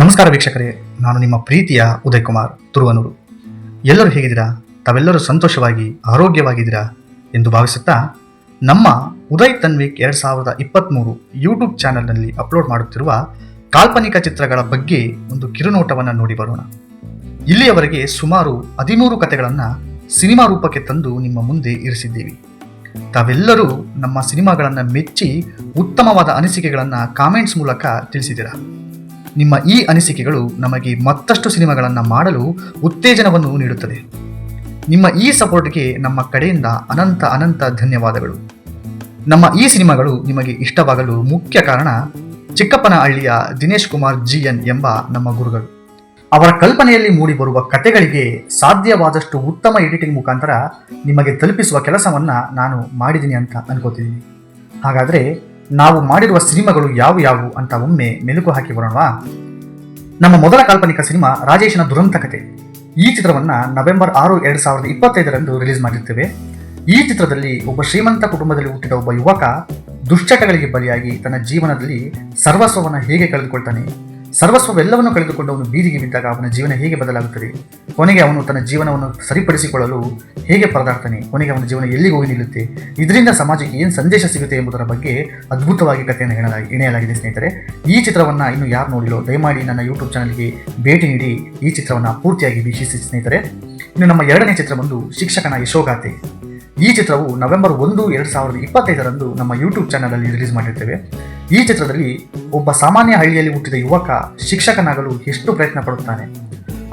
ನಮಸ್ಕಾರ ವೀಕ್ಷಕರೇ, ನಾನು ನಿಮ್ಮ ಪ್ರೀತಿಯ ಉದಯ್ ಕುಮಾರ್ ತುರುವನೂರು. ಎಲ್ಲರೂ ಹೇಗಿದ್ದೀರಾ? ತಾವೆಲ್ಲರೂ ಸಂತೋಷವಾಗಿ ಆರೋಗ್ಯವಾಗಿದ್ದೀರಾ ಎಂದು ಭಾವಿಸುತ್ತಾ ನಮ್ಮ ಉದಯ್ ತನ್ವಿಕ್ 2023 ಯೂಟ್ಯೂಬ್ ಚಾನೆಲ್ನಲ್ಲಿ ಅಪ್ಲೋಡ್ ಮಾಡುತ್ತಿರುವ ಕಾಲ್ಪನಿಕ ಚಿತ್ರಗಳ ಬಗ್ಗೆ ಒಂದು ಕಿರುನೋಟವನ್ನು ನೋಡಿ ಬರೋಣ. ಇಲ್ಲಿಯವರೆಗೆ ಸುಮಾರು 13 ಕಥೆಗಳನ್ನು ಸಿನಿಮಾ ರೂಪಕ್ಕೆ ತಂದು ನಿಮ್ಮ ಮುಂದೆ ಇರಿಸಿದ್ದೀವಿ. ತಾವೆಲ್ಲರೂ ನಮ್ಮ ಸಿನಿಮಾಗಳನ್ನು ಮೆಚ್ಚಿ ಉತ್ತಮವಾದ ಅನಿಸಿಕೆಗಳನ್ನು ಕಾಮೆಂಟ್ಸ್ ಮೂಲಕ ತಿಳಿಸಿದ್ದೀರಾ. ನಿಮ್ಮ ಈ ಅನಿಸಿಕೆಗಳು ನಮಗೆ ಮತ್ತಷ್ಟು ಸಿನಿಮಾಗಳನ್ನು ಮಾಡಲು ಉತ್ತೇಜನವನ್ನು ನೀಡುತ್ತದೆ. ನಿಮ್ಮ ಈ ಸಪೋರ್ಟ್ಗೆ ನಮ್ಮ ಕಡೆಯಿಂದ ಅನಂತ ಧನ್ಯವಾದಗಳು. ನಮ್ಮ ಈ ಸಿನಿಮಾಗಳು ನಿಮಗೆ ಇಷ್ಟವಾಗಲು ಮುಖ್ಯ ಕಾರಣ ಚಿಕ್ಕಪ್ಪನಹಳ್ಳಿಯ ದಿನೇಶ್ ಕುಮಾರ್ GN ಎಂಬ ನಮ್ಮ ಗುರುಗಳು. ಅವರ ಕಲ್ಪನೆಯಲ್ಲಿ ಮೂಡಿಬರುವ ಕಥೆಗಳಿಗೆ ಸಾಧ್ಯವಾದಷ್ಟು ಉತ್ತಮ ಎಡಿಟಿಂಗ್ ಮುಖಾಂತರ ನಿಮಗೆ ತಲುಪಿಸುವ ಕೆಲಸವನ್ನು ನಾನು ಮಾಡಿದ್ದೀನಿ ಅಂತ ಅನ್ಕೋತಿದ್ದೀನಿ. ಹಾಗಾದರೆ ನಾವು ಮಾಡಿರುವ ಸಿನಿಮಾಗಳು ಯಾವುವು ಅಂತ ಒಮ್ಮೆ ಮೆಲುಕು ಹಾಕಿ ಬರೋಣವಾ? ನಮ್ಮ ಮೊದಲ ಕಾಲ್ಪನಿಕ ಸಿನಿಮಾ ರಾಜೇಶನ ದುರಂತ ಕಥೆ. ಈ ಚಿತ್ರವನ್ನು ನವೆಂಬರ್ 6, 2025 ರಿಲೀಸ್ ಮಾಡಿರ್ತೇವೆ. ಈ ಚಿತ್ರದಲ್ಲಿ ಒಬ್ಬ ಶ್ರೀಮಂತ ಕುಟುಂಬದಲ್ಲಿ ಹುಟ್ಟಿದ ಒಬ್ಬ ಯುವಕ ದುಶ್ಚಟಗಳಿಗೆ ಬಲಿಯಾಗಿ ತನ್ನ ಜೀವನದಲ್ಲಿ ಸರ್ವಸ್ವವನ್ನು ಹೇಗೆ ಕಳೆದುಕೊಳ್ತಾನೆ, ಸರ್ವಸ್ವವೆಲ್ಲವನ್ನು ಕಳೆದುಕೊಂಡು ಅವನು ಬೀದಿಗೆ ಬಿದ್ದಾಗ ಅವನ ಜೀವನ ಹೇಗೆ ಬದಲಾಗುತ್ತದೆ, ಕೊನೆಗೆ ಅವನು ತನ್ನ ಜೀವನವನ್ನು ಸರಿಪಡಿಸಿಕೊಳ್ಳಲು ಹೇಗೆ ಪರದಾಡ್ತಾನೆ, ಕೊನೆಗೆ ಅವನ ಜೀವನ ಎಲ್ಲಿಗೆ ಹೋಗಿ ನಿಲ್ಲುತ್ತೆ, ಇದರಿಂದ ಸಮಾಜಕ್ಕೆ ಏನು ಸಂದೇಶ ಸಿಗುತ್ತೆ ಎಂಬುದರ ಬಗ್ಗೆ ಅದ್ಭುತವಾಗಿ ಕಥೆಯನ್ನು ಎಣೆಯಲಾಗಿದೆ ಸ್ನೇಹಿತರೆ. ಈ ಚಿತ್ರವನ್ನು ಇನ್ನು ಯಾರು ನೋಡಿಲ್ಲೋ ದಯಮಾಡಿ ನನ್ನ ಯೂಟ್ಯೂಬ್ ಚಾನಲ್ಗೆ ಭೇಟಿ ನೀಡಿ ಈ ಚಿತ್ರವನ್ನು ಪೂರ್ತಿಯಾಗಿ ವೀಕ್ಷಿಸಿ ಸ್ನೇಹಿತರೆ. ಇನ್ನು ನಮ್ಮ ಎರಡನೇ ಚಿತ್ರ ಬಂದು ಶಿಕ್ಷಕನ ಯಶೋಗಾಥೆ. ಈ ಚಿತ್ರವು ನವೆಂಬರ್ 1, 2025 ನಮ್ಮ ಯೂಟ್ಯೂಬ್ ಚಾನಲಲ್ಲಿ ರಿಲೀಸ್ ಮಾಡಿರ್ತೇವೆ. ಈ ಚಿತ್ರದಲ್ಲಿ ಒಬ್ಬ ಸಾಮಾನ್ಯ ಹಳ್ಳಿಯಲ್ಲಿ ಹುಟ್ಟಿದ ಯುವಕ ಶಿಕ್ಷಕನಾಗಲು ಎಷ್ಟು ಪ್ರಯತ್ನ ಪಡುತ್ತಾನೆ,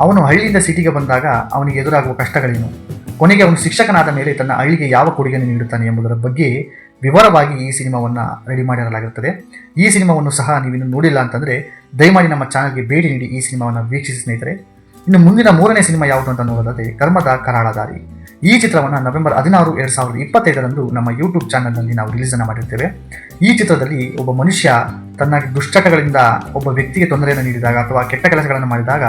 ಅವನು ಹಳ್ಳಿಯಿಂದ ಸಿಟಿಗೆ ಬಂದಾಗ ಅವನಿಗೆ ಎದುರಾಗುವ ಕಷ್ಟಗಳೇನು, ಕೊನೆಗೆ ಅವನು ಶಿಕ್ಷಕನಾದ ಮೇಲೆ ತನ್ನ ಹಳ್ಳಿಗೆ ಯಾವ ಕೊಡುಗೆಯನ್ನು ನೀಡುತ್ತಾನೆ ಎಂಬುದರ ಬಗ್ಗೆ ವಿವರವಾಗಿ ಈ ಸಿನಿಮಾವನ್ನು ರೆಡಿ ಮಾಡಿರಲಾಗಿರುತ್ತದೆ. ಈ ಸಿನಿಮಾವನ್ನು ಸಹ ನೀವಿನ್ನು ನೋಡಿಲ್ಲ ಅಂತಂದರೆ ದಯಮಾಡಿ ನಮ್ಮ ಚಾನಲ್ಗೆ ಭೇಟಿ ನೀಡಿ ಈ ಸಿನಿಮಾವನ್ನು ವೀಕ್ಷಿಸಿ ಸ್ನೇಹಿತರೆ. ಇನ್ನು ಮುಂದಿನ 3ನೇ ಸಿನಿಮಾ ಯಾವುದು ಅಂತ ನೋಡೋದಾದರೆ ಕರ್ಮದ ಕರಾಳ ದಾರಿ. ಈ ಚಿತ್ರವನ್ನು ನವೆಂಬರ್ 16, 2025 ನಮ್ಮ ಯೂಟ್ಯೂಬ್ ಚಾನಲ್ನಲ್ಲಿ ನಾವು ರಿಲೀಸನ್ನು ಮಾಡಿರ್ತೇವೆ. ಈ ಚಿತ್ರದಲ್ಲಿ ಒಬ್ಬ ಮನುಷ್ಯ ತನ್ನ ದುಶ್ಚಟಗಳಿಂದ ಒಬ್ಬ ವ್ಯಕ್ತಿಗೆ ತೊಂದರೆಯನ್ನು ನೀಡಿದಾಗ ಅಥವಾ ಕೆಟ್ಟ ಕೆಲಸಗಳನ್ನು ಮಾಡಿದಾಗ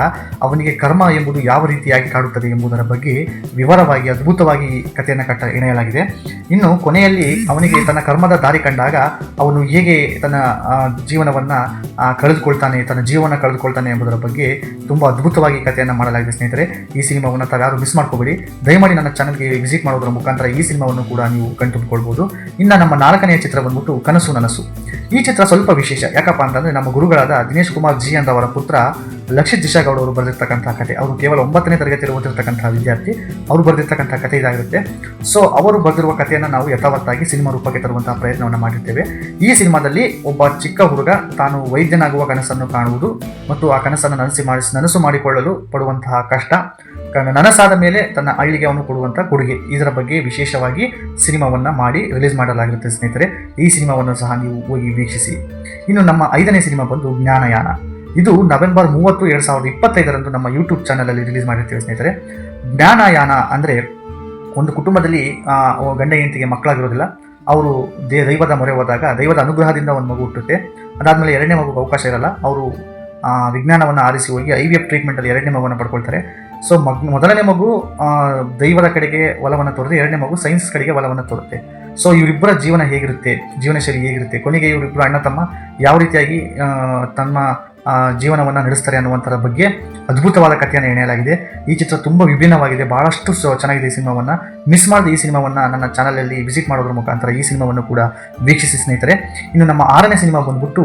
ಅವನಿಗೆ ಕರ್ಮ ಎಂಬುದು ಯಾವ ರೀತಿಯಾಗಿ ಕಾಡುತ್ತದೆ ಎಂಬುದರ ಬಗ್ಗೆ ವಿವರವಾಗಿ ಅದ್ಭುತವಾಗಿ ಕಥೆಯನ್ನು ಎಣೆಯಲಾಗಿದೆ. ಇನ್ನು ಕೊನೆಯಲ್ಲಿ ಅವನಿಗೆ ತನ್ನ ಕರ್ಮದ ದಾರಿ ಕಂಡಾಗ ಅವನು ಹೇಗೆ ತನ್ನ ಜೀವನವನ್ನು ಕಳೆದುಕೊಳ್ತಾನೆ ಎಂಬುದರ ಬಗ್ಗೆ ತುಂಬ ಅದ್ಭುತವಾಗಿ ಕಥೆಯನ್ನು ಮಾಡಲಾಗಿದೆ ಸ್ನೇಹಿತರೆ. ಈ ಸಿನಿಮಾವನ್ನು ತಾವ್ಯಾರು ಮಿಸ್ ಮಾಡ್ಕೋಬೇಡಿ. ದಯಮಾಡಿ ನನ್ನ ಚಾನಲ್ಗೆ ವಿಸಿಟ್ ಮಾಡೋದರ ಮುಖಾಂತರ ಈ ಸಿನಿಮಾವನ್ನು ಕೂಡ ನೀವು ಕಣ್ತುಂಬಿಕೊಳ್ಬೋದು. ಇನ್ನು ನಮ್ಮ 4ನೇ ಚಿತ್ರ ಬಂದ್ಬಿಟ್ಟು ಕನಸು ನನಸು. ಈ ಚಿತ್ರ ಸ್ವಲ್ಪ ವಿಶೇಷ. ಯಾಕಪ್ಪ ಅಂತಂದರೆ ನಮ್ಮ ಗುರುಗಳಾದ ದಿನೇಶ್ ಕುಮಾರ್ GN ಅವರ ಪುತ್ರ ಲಕ್ಷಿತ್ ದಿಶಾಗೌಡ ಅವರು ಬರೆದಿರ್ತಕ್ಕಂಥ ಕಥೆ. ಅವರು ಕೇವಲ 9ನೇ ತರಗತಿಯಲ್ಲಿ ಓದಿರ್ತಕ್ಕಂಥ ವಿದ್ಯಾರ್ಥಿ. ಅವರು ಬರೆದಿರ್ತಕ್ಕಂಥ ಕಥೆ ಇದಾಗಿರುತ್ತೆ. ಸೊ ಅವರು ಬರೆದಿರುವ ಕಥೆಯನ್ನು ನಾವು ಯಥಾವತ್ತಾಗಿ ಸಿನಿಮಾ ರೂಪಕ್ಕೆ ತರುವಂತಹ ಪ್ರಯತ್ನವನ್ನು ಮಾಡಿರ್ತೇವೆ. ಈ ಸಿನಿಮಾದಲ್ಲಿ ಒಬ್ಬ ಚಿಕ್ಕ ಹುಡುಗ ತಾನು ವೈದ್ಯನಾಗುವ ಕನಸನ್ನು ಕಾಣುವುದು ಮತ್ತು ಆ ಕನಸನ್ನು ನನಸು ಮಾಡಿಕೊಳ್ಳಲು ಪಡುವಂತಹ ಕಷ್ಟ, ನನಸಾದ ಮೇಲೆ ತನ್ನ ಹಳ್ಳಿಗೆ ಅವನು ಕೊಡುವಂಥ ಕೊಡುಗೆ, ಇದರ ಬಗ್ಗೆ ವಿಶೇಷವಾಗಿ ಸಿನಿಮಾವನ್ನು ಮಾಡಿ ರಿಲೀಸ್ ಮಾಡಲಾಗಿರುತ್ತೆ ಸ್ನೇಹಿತರೆ. ಈ ಸಿನಿಮಾವನ್ನು ಸಹ ನೀವು ಹೋಗಿ ವೀಕ್ಷಿಸಿ. ಇನ್ನು ನಮ್ಮ 5ನೇ ಸಿನಿಮಾ ಬಂದು ಜ್ಞಾನಯಾನ. ಇದು ನವೆಂಬರ್ 30, 2025 ನಮ್ಮ ಯೂಟ್ಯೂಬ್ ಚಾನಲಲ್ಲಿ ರಿಲೀಸ್ ಮಾಡಿರ್ತೀವಿ ಸ್ನೇಹಿತರೆ. ಜ್ಞಾನಯಾನ ಅಂದರೆ ಒಂದು ಕುಟುಂಬದಲ್ಲಿ ಗಂಡ ಹೆಂಡತಿಗೆ ಮಕ್ಕಳಾಗಿರೋದಿಲ್ಲ. ಅವರು ದೈವದ ಮೊರೆ ಹೋದಾಗ ದೈವದ ಅನುಗ್ರಹದಿಂದ ಒಂದು ಮಗು ಹುಟ್ಟುತ್ತೆ. ಅದಾದಮೇಲೆ 2ನೇ ಮಗುಗೆ ಅವಕಾಶ ಇರಲ್ಲ. ಅವರು ವಿಜ್ಞಾನವನ್ನು ಆರಿಸಿ ಹೋಗಿ IVF ಟ್ರೀಟ್ಮೆಂಟಲ್ಲಿ 2ನೇ ಮಗುವನ್ನು ಪಡ್ಕೊಳ್ತಾರೆ. ಸೊ ಮೊದಲನೇ ಮಗು ದೈವದ ಕಡೆಗೆ ಒಲವನ್ನು ತೋರುತ್ತೆ, 2ನೇ ಮಗು ಸೈನ್ಸ್ ಕಡೆಗೆ ಒಲವನ್ನು ತೋರುತ್ತೆ. ಸೊ ಇವರಿಬ್ಬರ ಜೀವನ ಶೈಲಿ ಹೇಗಿರುತ್ತೆ, ಕೊನೆಗೆ ಇವರಿಬ್ಬರು ಅಣ್ಣ ತಮ್ಮ ಯಾವ ರೀತಿಯಾಗಿ ತಮ್ಮ ಜೀವನವನ್ನು ನಡೆಸ್ತಾರೆ ಅನ್ನುವಂಥರ ಬಗ್ಗೆ ಅದ್ಭುತವಾದ ಕಥೆಯನ್ನು ಎಣೆಯಲಾಗಿದೆ. ಈ ಚಿತ್ರ ತುಂಬ ವಿಭಿನ್ನವಾಗಿದೆ, ಬಹಳಷ್ಟು ಚೆನ್ನಾಗಿದೆ. ಈ ಸಿನಿಮಾವನ್ನು ಮಿಸ್ ಮಾಡಿದ ಈ ಸಿನಿಮಾವನ್ನು ನನ್ನ ಚಾನಲಲ್ಲಿ ವಿಸಿಟ್ ಮಾಡೋದ್ರ ಮುಖಾಂತರ ಈ ಸಿನಿಮಾವನ್ನು ಕೂಡ ವೀಕ್ಷಿಸಿ ಸ್ನೇಹಿತರೆ. ಇನ್ನು ನಮ್ಮ 6ನೇ ಸಿನಿಮಾ ಬಂದ್ಬಿಟ್ಟು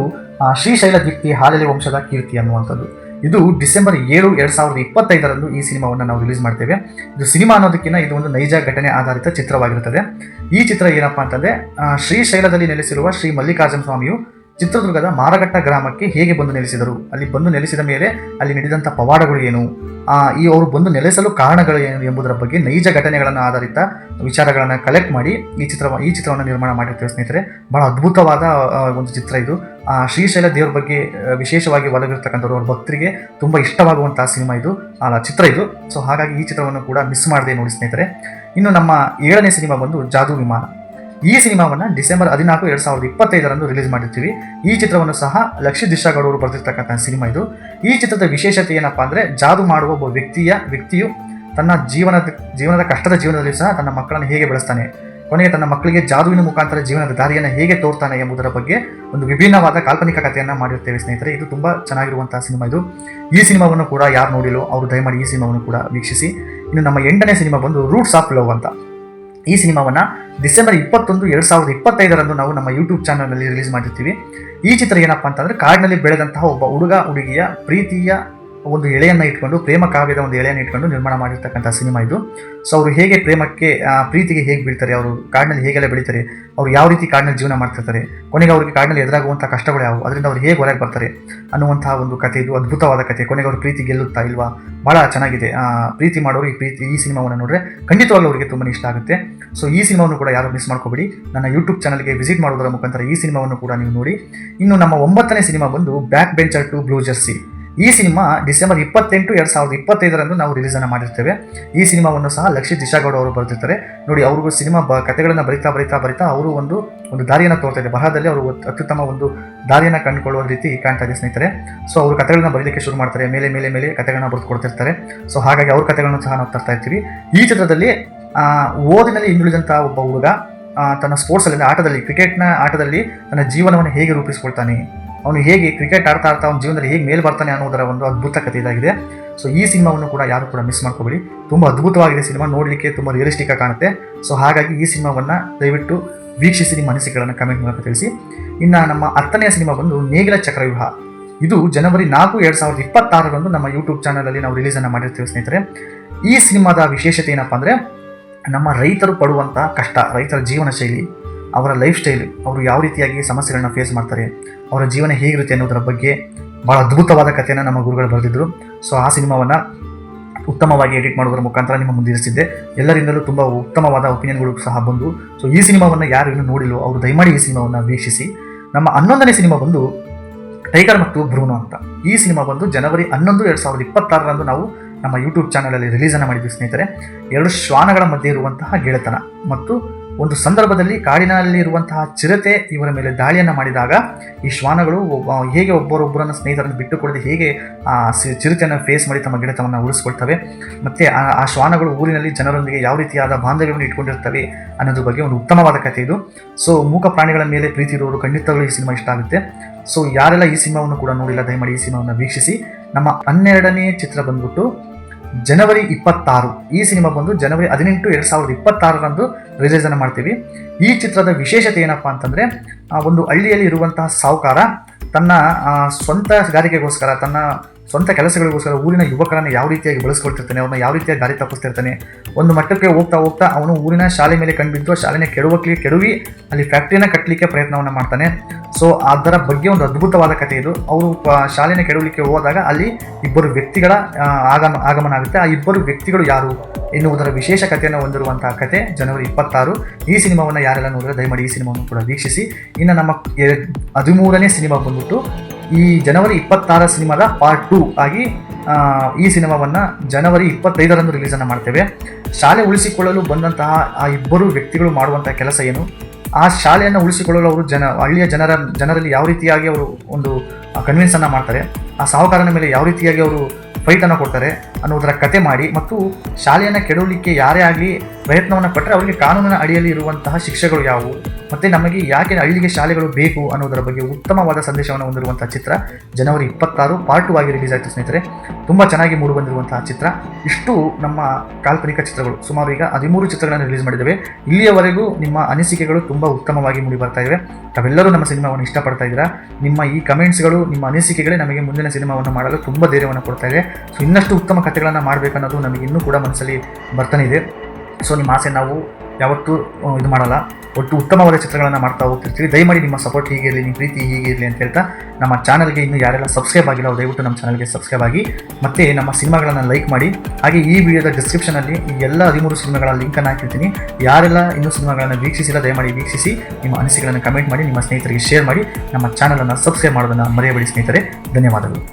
ಶ್ರೀಶೈಲ ದೀಪ್ತಿ ಹಾಲೆಲೆ ವಂಶದ ಕೀರ್ತಿ ಅನ್ನುವಂಥದ್ದು. ಇದು ಡಿಸೆಂಬರ್ 7, 2025 ಈ ಸಿನಿಮಾವನ್ನು ನಾವು ರಿಲೀಸ್ ಮಾಡ್ತೇವೆ. ಇದು ಸಿನಿಮಾ ಅನ್ನೋದಕ್ಕಿಂತ ಇದು ಒಂದು ನೈಜ ಘಟನೆ ಆಧಾರಿತ ಚಿತ್ರವಾಗಿರುತ್ತದೆ. ಈ ಚಿತ್ರ ಏನಪ್ಪಾ ಅಂತಂದರೆ ಶ್ರೀಶೈಲದಲ್ಲಿ ನೆಲೆಸಿರುವ ಶ್ರೀ ಮಲ್ಲಿಕಾರ್ಜುನ ಸ್ವಾಮಿಯು ಚಿತ್ರದುರ್ಗದ ಮಾರಘಟ್ಟ ಗ್ರಾಮಕ್ಕೆ ಹೇಗೆ ಬಂದು ನೆಲೆಸಿದರು, ಅಲ್ಲಿ ಬಂದು ನೆಲೆಸಿದ ಮೇಲೆ ಅಲ್ಲಿ ನಡೆದಂಥ ಪವಾಡಗಳು ಏನು, ಅವರು ಬಂದು ನೆಲೆಸಲು ಕಾರಣಗಳು ಏನು ಎಂಬುದರ ಬಗ್ಗೆ ನೈಜ ಘಟನೆಗಳನ್ನು ಆಧಾರಿತ ವಿಚಾರಗಳನ್ನು ಕಲೆಕ್ಟ್ ಮಾಡಿ ಈ ಚಿತ್ರವನ್ನು ನಿರ್ಮಾಣ ಮಾಡಿರ್ತೇವೆ ಸ್ನೇಹಿತರೆ. ಬಹಳ ಅದ್ಭುತವಾದ ಒಂದು ಚಿತ್ರ ಇದು. ಶ್ರೀಶೈಲ ದೇವರ ಬಗ್ಗೆ ವಿಶೇಷವಾಗಿ ಒಲವಿರ್ತಕ್ಕಂಥವ್ರು, ಅವ್ರ ಭಕ್ತರಿಗೆ ತುಂಬ ಇಷ್ಟವಾಗುವಂತಹ ಚಿತ್ರ ಇದು. ಸೊ ಹಾಗಾಗಿ ಈ ಚಿತ್ರವನ್ನು ಕೂಡ ಮಿಸ್ ಮಾಡದೆ ನೋಡಿ ಸ್ನೇಹಿತರೆ. ಇನ್ನು ನಮ್ಮ 7ನೇ ಸಿನಿಮಾ ಬಂದು ಜಾದೂ ವಿಮಾನ. ಈ ಸಿನಿಮಾವನ್ನು ಡಿಸೆಂಬರ್ 14, 2025 ರಿಲೀಸ್ ಮಾಡಿರ್ತೀವಿ. ಈ ಚಿತ್ರವನ್ನು ಸಹ ಲಕ್ಷಿತ್ ದಿಶಾಗೌಡ ಅವರು ಬರೆದಿರ್ತಕ್ಕಂಥ ಸಿನಿಮಾ ಇದು. ಈ ಚಿತ್ರದ ವಿಶೇಷತೆ ಏನಪ್ಪಾ ಅಂದರೆ ಜಾದೂ ಮಾಡುವ ಒಬ್ಬ ವ್ಯಕ್ತಿಯು ತನ್ನ ಜೀವನದ ಕಷ್ಟದ ಜೀವನದಲ್ಲಿ ಸಹ ತನ್ನ ಮಕ್ಕಳನ್ನು ಹೇಗೆ ಬೆಳೆಸ್ತಾನೆ, ಕೊನೆಗೆ ತನ್ನ ಮಕ್ಕಳಿಗೆ ಜಾದುವಿನ ಮುಖಾಂತರ ಜೀವನದ ದಾರಿಯನ್ನು ಹೇಗೆ ತೋರ್ತಾನೆ ಎಂಬುದರ ಬಗ್ಗೆ ಒಂದು ವಿಭಿನ್ನವಾದ ಕಾಲ್ಪನಿಕ ಕಥೆಯನ್ನು ಮಾಡಿರ್ತೇವೆ ಸ್ನೇಹಿತರೆ. ಇದು ತುಂಬ ಚೆನ್ನಾಗಿರುವಂತಹ ಸಿನಿಮಾ ಇದು. ಈ ಸಿನಿಮಾವನ್ನು ಕೂಡ ಯಾರು ನೋಡಿಲ್ಲೋ ಅವರು ದಯಮಾಡಿ ಈ ಸಿನಿಮಾವನ್ನು ಕೂಡ ವೀಕ್ಷಿಸಿ. ಇನ್ನು ನಮ್ಮ 8ನೇ ಸಿನಿಮಾ ಬಂದು ರೂಟ್ಸ್ ಆಫ್ ಲವ್ ಅಂತ. ಈ ಸಿನಿಮಾವನ್ನು ಡಿಸೆಂಬರ್ 21, 2025 ನಾವು ನಮ್ಮ ಯೂಟ್ಯೂಬ್ ಚಾನಲ್ನಲ್ಲಿ ರಿಲೀಸ್ ಮಾಡಿರ್ತೀವಿ. ಈ ಚಿತ್ರ ಏನಪ್ಪ ಅಂತಂದರೆ ಕಾಡಿನಲ್ಲಿ ಬೆಳೆದಂತಹ ಒಬ್ಬ ಹುಡುಗ ಹುಡುಗಿಯ ಪ್ರೀತಿಯ ಒಂದು ಎಳೆಯನ್ನು ಇಟ್ಕೊಂಡು, ಪ್ರೇಮ ಕಾವ್ಯದ ಒಂದು ಎಳೆಯನ್ನು ಇಟ್ಕೊಂಡು ನಿರ್ಮಾಣ ಮಾಡಿರ್ತಕ್ಕಂಥ ಸಿನಿಮಾ ಇದು. ಸೊ ಅವರು ಹೇಗೆ ಪ್ರೀತಿಗೆ ಹೇಗೆ ಬೀಳ್ತಾರೆ, ಅವರು ಕಾಡಿನಲ್ಲಿ ಹೇಗೆಲ್ಲ ಬೆಳೀತಾರೆ, ಅವರು ಯಾವ ರೀತಿ ಕಾಡಿನಲ್ಲಿ ಜೀವನ ಮಾಡ್ತಿರ್ತಾರೆ, ಕೊನೆಗೆ ಅವರಿಗೆ ಕಾಡಿನಲ್ಲಿ ಎದುರಾಗುವಂಥ ಕಷ್ಟಗಳು ಯಾವುವು, ಅದರಿಂದ ಅವ್ರು ಹೇಗೆ ಹೊರಗೆ ಬರ್ತಾರೆ ಅನ್ನುವಂತಹ ಒಂದು ಕಥೆ ಇದು. ಅದ್ಭುತವಾದ ಕಥೆ. ಕೊನೆಗೆ ಅವರು ಪ್ರೀತಿ ಗೆಲ್ಲುತ್ತಾ ಇಲ್ವಾ, ಭಾಳ ಚೆನ್ನಾಗಿದೆ. ಪ್ರೀತಿ ಮಾಡೋರು ಈ ಸಿನಿಮಾವನ್ನು ನೋಡಿದ್ರೆ ಖಂಡಿತವಾಗ್ಲೂ ಅವರಿಗೆ ತುಂಬಾ ಇಷ್ಟ ಆಗುತ್ತೆ. ಸೊ ಈ ಸಿನಿಮಾವನ್ನು ಕೂಡ ಯಾರು ಮಿಸ್ ಮಾಡ್ಕೋಬೇಡಿ. ನನ್ನ ಯೂಟ್ಯೂಬ್ ಚಾನಲ್ಗೆ ವಿಸಿಟ್ ಮಾಡೋದರ ಮುಖಾಂತರ ಈ ಸಿನಿಮಾವನ್ನು ಕೂಡ ನೀವು ನೋಡಿ. ಇನ್ನು ನಮ್ಮ 9ನೇ ಸಿನಿಮಾ ಬಂದು back bencher to blue jersey. ಈ ಸಿನಿಮಾ ಡಿಸೆಂಬರ್ 28, 2025 ನಾವು ರಿಲೀಸನ್ನು ಮಾಡಿರ್ತೇವೆ. ಈ ಸಿನಿಮಾವನ್ನು ಸಹ ಲಕ್ಷಿತ್ ದಿಶಾಗೌಡ ಅವರು ಬರೆದಿರ್ತಾರೆ. ನೋಡಿ, ಅವ್ರಿಗೂ ಸಿನಿಮಾ ಕಥೆಗಳನ್ನು ಬರಿತಾ ಅವರು ಒಂದು ದಾರಿಯನ್ನು ತೋರ್ತಾ ಇದೆ. ಬರಹದಲ್ಲಿ ಅವರು ಅತ್ಯುತ್ತಮ ಒಂದು ದಾರಿಯನ್ನು ಕಂಡುಕೊಳ್ಳುವ ರೀತಿ ಕಾಣ್ತಾ ಇದೆ ಸ್ನೇಹಿತರೆ. ಸೊ ಅವರು ಕಥೆಗಳನ್ನ ಬರೀಲಿಕ್ಕೆ ಶುರು ಮಾಡ್ತಾರೆ, ಮೇಲೆ ಕಥೆಗಳನ್ನ ಬರೆದು ಕೊಡ್ತಿರ್ತಾರೆ. ಸೊ ಹಾಗಾಗಿ ಅವ್ರ ಕಥೆಗಳನ್ನು ಸಹ ನಾವು ತರ್ತಾ ಇರ್ತೀವಿ. ಈ ಚಿತ್ರದಲ್ಲಿ ಓದಿನಲ್ಲಿ ಹಿಂದುಳಿದಂಥ ಒಬ್ಬ ಹುಡುಗ ತನ್ನ ಸ್ಪೋರ್ಟ್ಸಲ್ಲಿ, ಆಟದಲ್ಲಿ, ಕ್ರಿಕೆಟ್ನ ಆಟದಲ್ಲಿ ತನ್ನ ಜೀವನವನ್ನು ಹೇಗೆ ರೂಪಿಸ್ಕೊಳ್ತಾನೆ, ಅವನು ಹೇಗೆ ಕ್ರಿಕೆಟ್ ಆಡ್ತಾ ಅವನ ಜೀವನದಲ್ಲಿ ಹೇಗೆ ಮೇಲೆ ಬರ್ತಾನೆ ಅನ್ನೋದರ ಒಂದು ಅದ್ಭುತ ಕಥೆ ಇದಾಗಿದೆ. ಸೊ ಈ ಸಿನಿಮಾವನ್ನು ಕೂಡ ಯಾರು ಕೂಡ ಮಿಸ್ ಮಾಡ್ಕೋಬೇಡಿ. ತುಂಬ ಅದ್ಭುತವಾಗಿದೆ ಸಿನಿಮಾ, ನೋಡಲಿಕ್ಕೆ ತುಂಬ ರಿಯಲಿಸ್ಟಿಕ್ ಆಗಿ ಕಾಣುತ್ತೆ. ಸೊ ಹಾಗಾಗಿ ಈ ಸಿನಿಮಾವನ್ನು ದಯವಿಟ್ಟು ವೀಕ್ಷಿಸಿ, ನಿಮ್ಮ ಅನಿಸಿಕೆಗಳನ್ನು ಕಮೆಂಟ್ ಮೂಲಕ ತಿಳಿಸಿ. ಇನ್ನು ನಮ್ಮ 10ನೇ ಸಿನಿಮಾ ಬಂದು ನೇಗಿಲ ಚಕ್ರವ್ಯೂಹ. ಇದು ಜನವರಿ 4, 2026 ನಮ್ಮ ಯೂಟ್ಯೂಬ್ ಚಾನಲಲ್ಲಿ ನಾವು ರಿಲೀಸನ್ನು ಮಾಡಿರ್ತೀವಿ ಸ್ನೇಹಿತರೆ. ಈ ಸಿನಿಮಾದ ವಿಶೇಷತೆ ಏನಪ್ಪ ಅಂದರೆ, ನಮ್ಮ ರೈತರು ಪಡುವಂಥ ಕಷ್ಟ, ರೈತರ ಜೀವನ ಶೈಲಿ, ಅವರ ಲೈಫ್ ಸ್ಟೈಲ್, ಅವರು ಯಾವ ರೀತಿಯಾಗಿ ಸಮಸ್ಯೆಗಳನ್ನ ಫೇಸ್ ಮಾಡ್ತಾರೆ, ಅವರ ಜೀವನ ಹೇಗಿರುತ್ತೆ ಅನ್ನೋದರ ಬಗ್ಗೆ ಭಾಳ ಅದ್ಭುತವಾದ ಕಥೆಯನ್ನು ನಮ್ಮ ಗುರುಗಳು ಬರೆದಿದ್ದರು. ಸೊ ಆ ಸಿನಿಮಾವನ್ನು ಉತ್ತಮವಾಗಿ ಎಡಿಟ್ ಮಾಡೋದ್ರ ಮುಖಾಂತರ ನಿಮ್ಮ ಮುಂದಿರಿಸಿದ್ದೆ. ಎಲ್ಲರಿಂದಲೂ ತುಂಬ ಉತ್ತಮವಾದ ಒಪಿನಿಯನ್ಗಳು ಸಹ ಬಂದು. ಸೊ ಈ ಸಿನಿಮಾವನ್ನು ಯಾರು ಇನ್ನೂ ನೋಡಿಲ್ಲೋ ಅವರು ದಯಮಾಡಿ ಈ ಸಿನಿಮಾವನ್ನು ವೀಕ್ಷಿಸಿ. ನಮ್ಮ 11ನೇ ಸಿನಿಮಾ ಬಂದು ಟೈಗರ್ ಮತ್ತು ಬ್ರೂನೋ ಅಂತ. ಈ ಸಿನಿಮಾ ಬಂದು ಜನವರಿ 11, 2026 ನಾವು ನಮ್ಮ ಯೂಟ್ಯೂಬ್ ಚಾನಲಲ್ಲಿ ರಿಲೀಸನ್ನು ಮಾಡಿದ್ವಿ ಸ್ನೇಹಿತರೆ. 2 ಶ್ವಾನಗಳ ಮಧ್ಯೆ ಇರುವಂತಹ ಗೆಳೆತನ ಮತ್ತು ಒಂದು ಸಂದರ್ಭದಲ್ಲಿ ಕಾಡಿನಲ್ಲಿರುವಂತಹ ಚಿರತೆ ಇವರ ಮೇಲೆ ದಾಳಿಯನ್ನು ಮಾಡಿದಾಗ ಈ ಶ್ವಾನಗಳು ಹೇಗೆ ಒಬ್ಬರೊಬ್ಬರನ್ನು ಸ್ನೇಹಿತರನ್ನು ಬಿಟ್ಟುಕೊಡದೆ ಹೇಗೆ ಆ ಚಿರತೆಯನ್ನು ಫೇಸ್ ಮಾಡಿ ತಮ್ಮ ಗೆಳೆತನವನ್ನು ಉಳಿಸ್ಕೊಳ್ತವೆ, ಮತ್ತು ಆ ಶ್ವಾನಗಳು ಊರಿನಲ್ಲಿ ಜನರೊಂದಿಗೆ ಯಾವ ರೀತಿಯಾದ ಬಾಂಧವ್ಯವನ್ನು ಇಟ್ಕೊಂಡಿರ್ತವೆ ಅನ್ನೋದ್ರ ಬಗ್ಗೆ ಒಂದು ಉತ್ತಮವಾದ ಕಥೆ ಇದು. ಸೊ ಮೂಕ ಪ್ರಾಣಿಗಳ ಮೇಲೆ ಪ್ರೀತಿ ಇರೋರು ಖಂಡಿತವಾಗ್ಲೂ ಈ ಸಿನಿಮಾ ಇಷ್ಟ ಆಗುತ್ತೆ. ಸೊ ಯಾರೆಲ್ಲ ಈ ಸಿನಿಮಾವನ್ನು ಕೂಡ ನೋಡಿಲ್ಲ ದಯಮಾಡಿ ಈ ಸಿನಿಮಾವನ್ನು ವೀಕ್ಷಿಸಿ. ನಮ್ಮ 12ನೇ ಚಿತ್ರ ಬಂದ್ಬಿಟ್ಟು ಜನವರಿ 26. ಈ ಸಿನಿಮಾ ಬಂದು ಜನವರಿ 18, 2026 ರಿಲೀಸನ್ನು ಮಾಡ್ತೀವಿ. ಈ ಚಿತ್ರದ ವಿಶೇಷತೆ ಏನಪ್ಪ ಅಂತಂದರೆ, ಒಂದು ಹಳ್ಳಿಯಲ್ಲಿ ಇರುವಂತಹ ಸಾಹುಕಾರ ತನ್ನ ಸ್ವಂತ ಗಾರಿಕೆಗೋಸ್ಕರ, ತನ್ನ ಸ್ವಂತ ಕೆಲಸಗಳಿಗೋಸ್ಕರ ಊರಿನ ಯುವಕರನ್ನು ಯಾವ ರೀತಿಯಾಗಿ ಬಳಸ್ಕೊಳ್ತಿರ್ತಾನೆ, ಅವ್ರನ್ನ ಯಾವ ರೀತಿಯಾಗಿ ದಾರಿ ತಪ್ಪಿಸ್ತಿರ್ತಾನೆ. ಒಂದು ಮಟ್ಟಕ್ಕೆ ಹೋಗ್ತಾ ಅವನು ಊರಿನ ಶಾಲೆ ಮೇಲೆ ಕಂಡುಬಿದ್ದು ಆ ಶಾಲೆನ ಕೆಡವಿ ಅಲ್ಲಿ ಫ್ಯಾಕ್ಟ್ರಿನ ಕಟ್ಟಲಿಕ್ಕೆ ಪ್ರಯತ್ನವನ್ನು ಮಾಡ್ತಾನೆ. ಸೊ ಅದರ ಬಗ್ಗೆ ಒಂದು ಅದ್ಭುತವಾದ ಕಥೆ ಇದು. ಅವರು ಶಾಲೆನ ಕೆಡವಲಿಕ್ಕೆ ಹೋದಾಗ ಅಲ್ಲಿ ಇಬ್ಬರು ವ್ಯಕ್ತಿಗಳ ಆಗಮನ ಆಗುತ್ತೆ. ಆ ಇಬ್ಬರು ವ್ಯಕ್ತಿಗಳು ಯಾರು ಎನ್ನುವುದರ ವಿಶೇಷ ಕಥೆಯನ್ನು ಹೊಂದಿರುವಂತಹ ಕಥೆ ಜನವರಿ 26. ಈ ಸಿನಿಮಾವನ್ನು ಯಾರೆಲ್ಲ ನೋಡಿದ್ರೆ ದಯಮಾಡಿ ಈ ಸಿನಿಮಾವನ್ನು ಕೂಡ ವೀಕ್ಷಿಸಿ. ಇನ್ನು ನಮ್ಮ 13ನೇ ಸಿನಿಮಾ ಬಂದ್ಬಿಟ್ಟು ಈ ಜನವರಿ 26 ಸಿನಿಮಾದ ಪಾರ್ಟ್ 2 ಆಗಿ ಈ ಸಿನಿಮಾವನ್ನು ಜನವರಿ 25 ರಿಲೀಸನ್ನು ಮಾಡ್ತೇವೆ. ಶಾಲೆ ಉಳಿಸಿಕೊಳ್ಳಲು ಬಂದಂತಹ ಆ ಇಬ್ಬರು ವ್ಯಕ್ತಿಗಳು ಮಾಡುವಂತಹ ಕೆಲಸ ಏನು, ಆ ಶಾಲೆಯನ್ನು ಉಳಿಸಿಕೊಳ್ಳಲು ಅವರು ಹಳ್ಳಿಯ ಜನರಲ್ಲಿ ಯಾವ ರೀತಿಯಾಗಿ ಅವರು ಒಂದು ಕನ್ವಿನ್ಸನ್ನು ಮಾಡ್ತಾರೆ, ಆ ಸಾಹುಕಾರನ ಮೇಲೆ ಯಾವ ರೀತಿಯಾಗಿ ಅವರು ಫೈಟನ್ನು ಕೊಡ್ತಾರೆ ಅನ್ನೋದರ ಕತೆ ಮಾಡಿ, ಮತ್ತು ಶಾಲೆಯನ್ನು ಕೆಡವಲಿಕ್ಕೆ ಯಾರೇ ಆಗಲಿ ಪ್ರಯತ್ನವನ್ನು ಪಟ್ಟರೆ ಅವರಿಗೆ ಕಾನೂನಿನ ಅಡಿಯಲ್ಲಿ ಇರುವಂತಹ ಶಿಕ್ಷೆಗಳು ಯಾವುವು, ಮತ್ತು ನಮಗೆ ಯಾಕೆ ಹಳ್ಳಿಗೆ ಶಾಲೆಗಳು ಬೇಕು ಅನ್ನೋದರ ಬಗ್ಗೆ ಉತ್ತಮವಾದ ಸಂದೇಶವನ್ನು ಹೊಂದಿರುವಂತಹ ಚಿತ್ರ ಜನವರಿ 26 ಪಾರ್ಟ್ 2 ಆಗಿ ರಿಲೀಸ್ ಆಯಿತು ಸ್ನೇಹಿತರೆ. ತುಂಬ ಚೆನ್ನಾಗಿ ಮೂಡಿಬಂದಿರುವಂತಹ ಚಿತ್ರ. ಇಷ್ಟು ನಮ್ಮ ಕಾಲ್ಪನಿಕ ಚಿತ್ರಗಳು. ಸುಮಾರು ಈಗ 13 ಚಿತ್ರಗಳನ್ನು ರಿಲೀಸ್ ಮಾಡಿದ್ದೇವೆ. ಇಲ್ಲಿಯವರೆಗೂ ನಿಮ್ಮ ಅನಿಸಿಕೆಗಳು ತುಂಬ ಉತ್ತಮವಾಗಿ ಮೂಡಿ ಬರ್ತಾ ಇವೆ. ತಾವೆಲ್ಲರೂ ನಮ್ಮ ಸಿನಿಮಾವನ್ನು ಇಷ್ಟಪಡ್ತಾ ಇದ್ದೀರಾ. ನಿಮ್ಮ ಈ ಕಮೆಂಟ್ಸ್ಗಳು, ನಿಮ್ಮ ಅನಿಸಿಕೆಗಳೇ ನಮಗೆ ಮುಂದಿನ ಸಿನಿಮಾವನ್ನು ಮಾಡಲು ತುಂಬ ಧೈರ್ಯವನ್ನು ಕೊಡ್ತಾ ಇದೆ. ಸೊ ಇನ್ನಷ್ಟು ಉತ್ತಮ ಕಥೆಗಳನ್ನು ಮಾಡಬೇಕನ್ನೋದು ನಮಗೆ ಇನ್ನೂ ಕೂಡ ಮನಸ್ಸಲ್ಲಿ ಬರ್ತಾನೆ ಇದೆ. ಸೊ ನಿಮ್ಮ ಆಸೆ ನಾವು ಯಾವತ್ತೂ ಇದು ಮಾಡಲ್ಲ, ಒಟ್ಟು ಉತ್ತಮವಾದ ಚಿತ್ರಗಳನ್ನು ಮಾಡ್ತಾ ಹೋಗ್ತಿರ್ತೀವಿ. ದಯಮಾಡಿ ನಿಮ್ಮ ಸಪೋರ್ಟ್ ಹೀಗಿರಲಿ, ನಿಮ್ಮ ಪ್ರೀತಿ ಹೀಗೆ ಇರಲಿ ಅಂತ ಹೇಳ್ತಾ, ನಮ್ಮ ಚಾನಲ್ಗೆ ಇನ್ನೂ ಯಾರೆಲ್ಲ ಸಬ್ಸ್ಕ್ರೈಬ್ ಆಗಿಲ್ಲ ಅವರು ದಯವಿಟ್ಟು ನಮ್ಮ ಚಾನಲ್ಗೆ ಸಬ್ಸ್ಕ್ರೈಬ್ ಆಗಿ, ಮತ್ತು ನಮ್ಮ ಸಿನಿಮಾಗಳನ್ನು ಲೈಕ್ ಮಾಡಿ. ಹಾಗೆ ಈ ವಿಡಿಯೋದ ಡಿಸ್ಕ್ರಿಪ್ಷನಲ್ಲಿ ಈ ಎಲ್ಲ 13 ಸಿನಿಮಾಗಳ ಲಿಂಕನ್ನು ಹಾಕಿರ್ತೀನಿ. ಯಾರೆಲ್ಲ ಇನ್ನೂ ಸಿನಿಮಾಗಳನ್ನು ವೀಕ್ಷಿಸಿಲ್ಲ ದಯಮಾಡಿ ವೀಕ್ಷಿಸಿ, ನಿಮ್ಮ ಅನಿಸಿಕೆಗಳನ್ನು ಕಮೆಂಟ್ ಮಾಡಿ, ನಿಮ್ಮ ಸ್ನೇಹಿತರಿಗೆ ಶೇರ್ ಮಾಡಿ, ನಮ್ಮ ಚಾನಲನ್ನು ಸಬ್ಸ್ಕ್ರೈಬ್ ಮಾಡೋದನ್ನು ಮರೆಯಬೇಡಿ ಸ್ನೇಹಿತರೆ. ಧನ್ಯವಾದಗಳು.